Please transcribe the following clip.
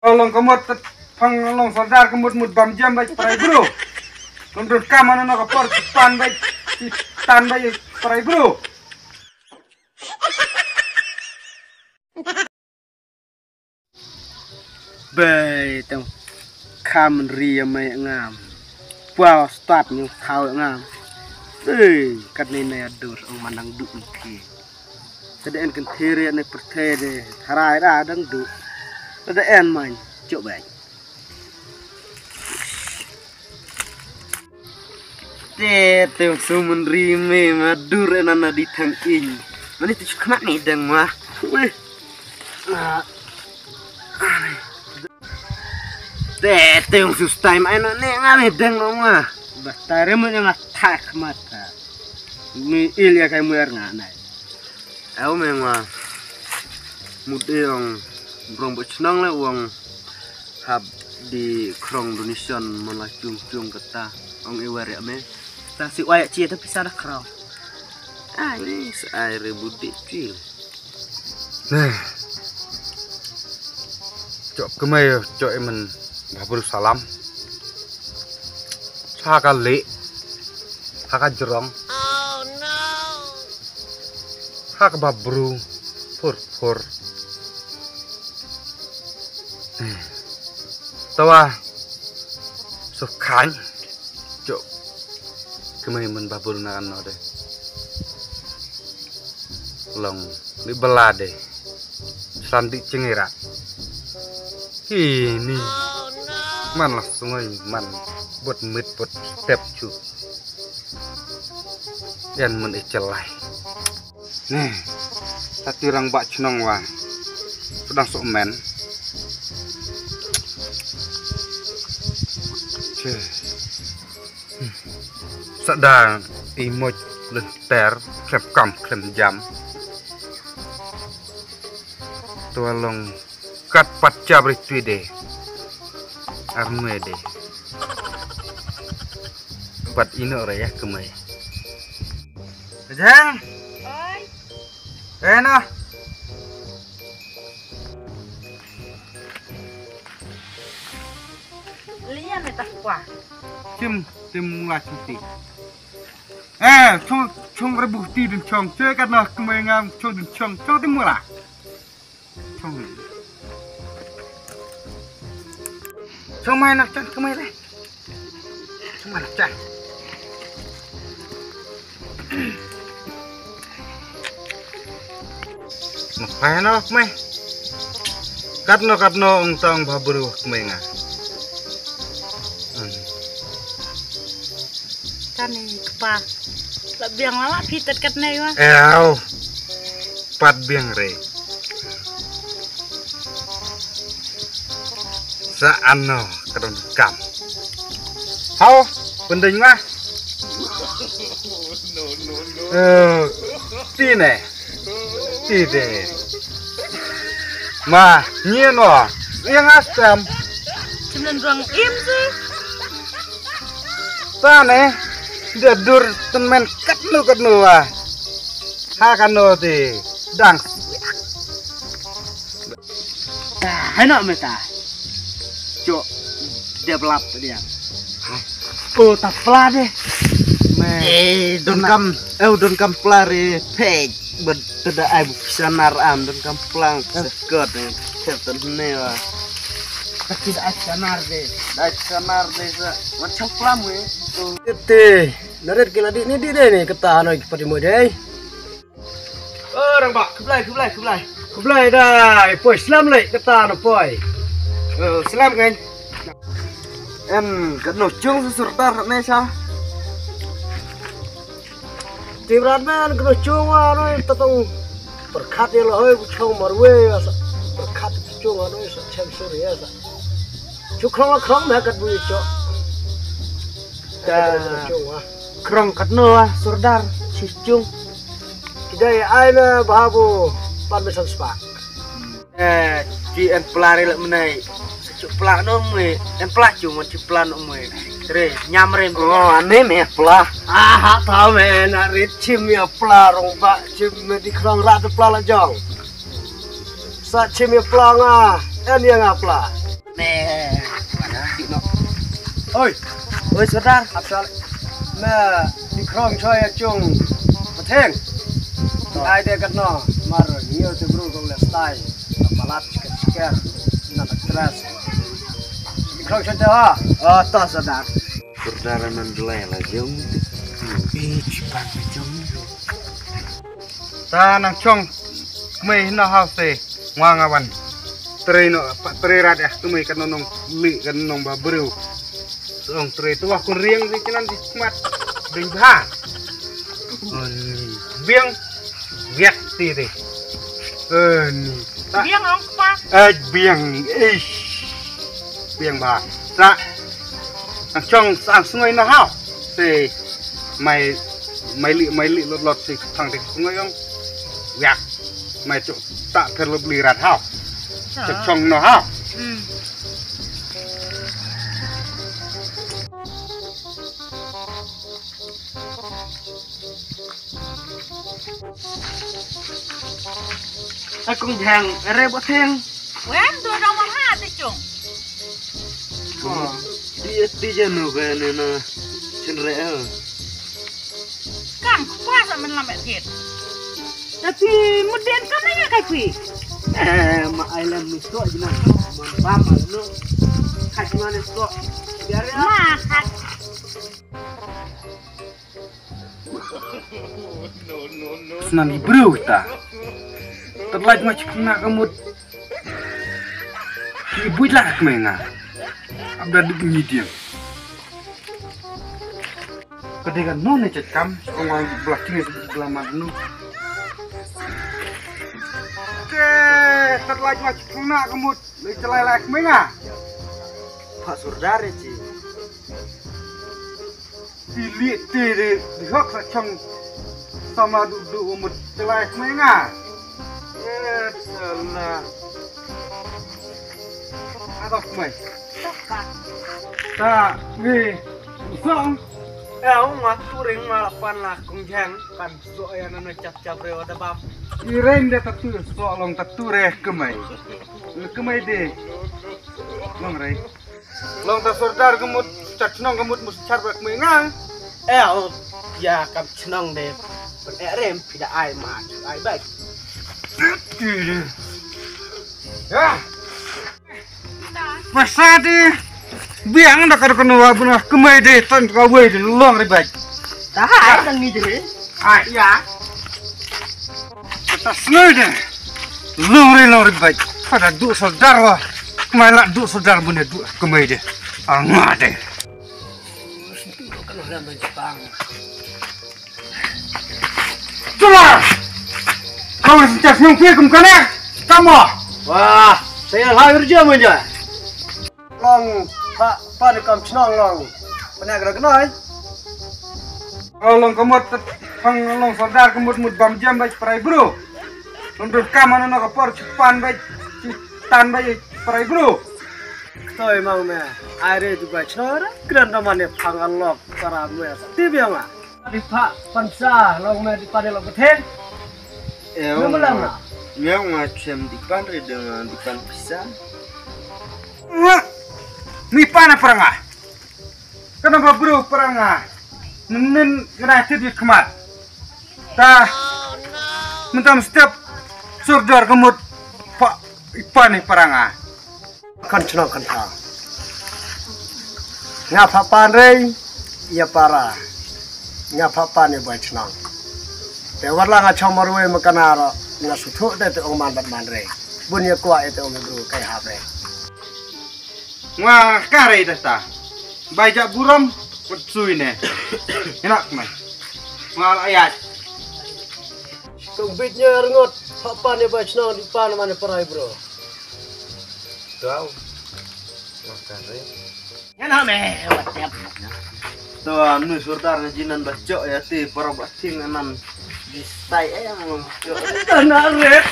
Long kemut pang long sardar kemut mut bam jam baik parai bro. Kemut kamana no kapor pan baik tan baik parai bro. Baik tong kam ria mai ngam. Wow start nyu thau ngam. Kat ni na adur ang manang du ki. Tadaan kan thiri ni perthede tharai ra dang du. Tadaan man cok baik. Teo sumun rime madur enana di thang in. Mani tu khamak ni dang ma. Weh. Teo sustai mai no ne ngame dang no ma. Batare mo nga thak mata. Mi ilya kai muer nganai. Aku memang mudeng brong bocnang le uang hab di krong Indonesian malah cung kata ong iware ame ta si wayak cie tapi sada krong ini air budi cil Nah, cok kemai cok emen babur salam haka le haka jerong haka babru pur tawa sukan cok kemai men babur nakan no de long di belade sandi cengira ini man lah sungai man buat mit buat step cu dan men icelai nih tadi orang bak cenong wah sedang sok men sedang imoj lenter klep kam klem jam tualong kat patca berituide armuede pat ino ora ya kemai jang oi eno lian eta kuah tim mulai cuti chung rebuh ti dan chong chơi kan lah kemai ngam chong dan chong tim mula chong mai nak chan kemai le chong mai nak chan ngapain no kemai katno ong tong baburu kemai nga kan ni pa biang lala pitet kat nei wa pat biang re sa ano kadon kam hao pending mah tine tide ma nhiên no yang asam cuman ruang im sih sana dia dur temen katnu ha kano ti dang enak meta cok develop dia oh tak pla deh don kam plare page bed tada ai sanar am don kam plang sekot captain ne wa tapi dak sanar deh macam plam we Tete, naret kila di ni di deh ni ketahan lagi pada modai. orang bak keblai dah, poi selam lagi ketahan poi. selam kan kat no chung susurtar ne sa Tibrat man kena cuma ni tatong berkat yang lahai bucang marwe asa berkat cuma ni sa cem suri asa. Cukrong nak kat bui cok. krong kat no surdar cicung Kidai aina bahabu pan mesan spak. ci en pelari lek menai secuk pelak no me en pelak cuma ci pelan no me tre nyamre Oh ane me plah. Tahu me nak ricim ya plah rong bak cim di krong rat plah lajong. Sa cim ya plah ngah en yang ngaplah. Ôi, ôi Sardar, asal mẹ đi khom chơi chung một thèn. Ai đây cái nó mà nhiều từ bro cũng là style, balat chicken, nằm stress. Đi khom chơi đó, to Sardar. Saudara mendelai lah jom. Cepat jom. Ta nang chong mei na house nga ngawan. Tre no tre rat ya tumai kan nong li kan nong ba bru. Song tre tu aku riang di kinan di mat ding ha. Biang viet ti ti. Ni. Biang ông pa. Biang ish. Biang ba. Sa nang chong sang sungai na hao. Se mai li lot si thang ti sungai ông. Viet. Mai tu tak terlebih rat hao. Chong no hao. Aku hang rebot hang. Wen tu nomor 5 tu chung. Di jenu kan na cenre. Kan kuasa men lamet thiệt. Tapi muden kan ya kai kui. Ma ailam misto jinan. Bam no. Khasman sto. Biar ya. Ma khat. Senang bro ta. Terlalu macam kena kamu. Ibu lah kemana? Abda di bunyi dia. Ketika nona cekam, orang belah tinggi sebelah mana? Terlalu macam kena kamu. Celai lah kemana? Pak Sardar ci. Dilihat di hak macam sama duduk umur celai kemana? Salah. Ada mai. Ta ni song. Ngat turing malapan lah kung jang kan so ya nana cap rewa da bab. Irain dia tatu soalong tatu reh kemai. Kemai de. Long rei. Long ta Sardar gemut cacnong gemut mus charbak kemai ngang. Ya kam chnong de. Rem tidak ai mat ai baik. Ya. Pasadi biang dah kada kena wabuna kemai de tan kawai de long rei baik. Dah kan ni je. Ya. Kita sengaja deh. Long rei baik. Pada duk Sardar wah. Kemai lah duk Sardar bunda duk kemai de. Angah de. Kan orang Jepang. Coba. Kau sejak nyongkir kemana? Kamu. Wah, saya lahir je aja. Long, pak di kam chnong long. Pernah gerak noi? Long kamu long Sardar kamu mud bam jam baik perai bro. Untuk kamana nak kapor cepan baik tan baik perai bro. Tôi mang mẹ ai đây tụi bay chơi đó, cái đàn mà nè phang ăn lọc, para mẹ tiếp nhau à? Đi phá pansa, lòng mẹ đi phá để lòng cái thế. Nama lama. Yang macam dipan dengan dipan pisang. Mi pana peranga. Kenapa bro peranga? Nen kena tidur kemat. Ta. Mentam setiap Sardar kemut pak ipan ni peranga. Kan chnong kan thang. Ngapa pandai? Ya para. Ngapa pandai bay chnong. Tewar lah ngacau marwe makanara. Ngasutuk deh tu orang mandre. Bunya kuat itu orang bro kayak apa? Wah, kare dah ta. Bajak buram bersui ne. Enak mai. Ngal ayat. Kumbitnya rengot. Apa ni bay chnong di pan mana perai bro? Tahu. Makan re. Yang me WhatsApp. Tuh, nu Sardar jinan bacok ya ti para bacing anan di stay ayam. Tanah red.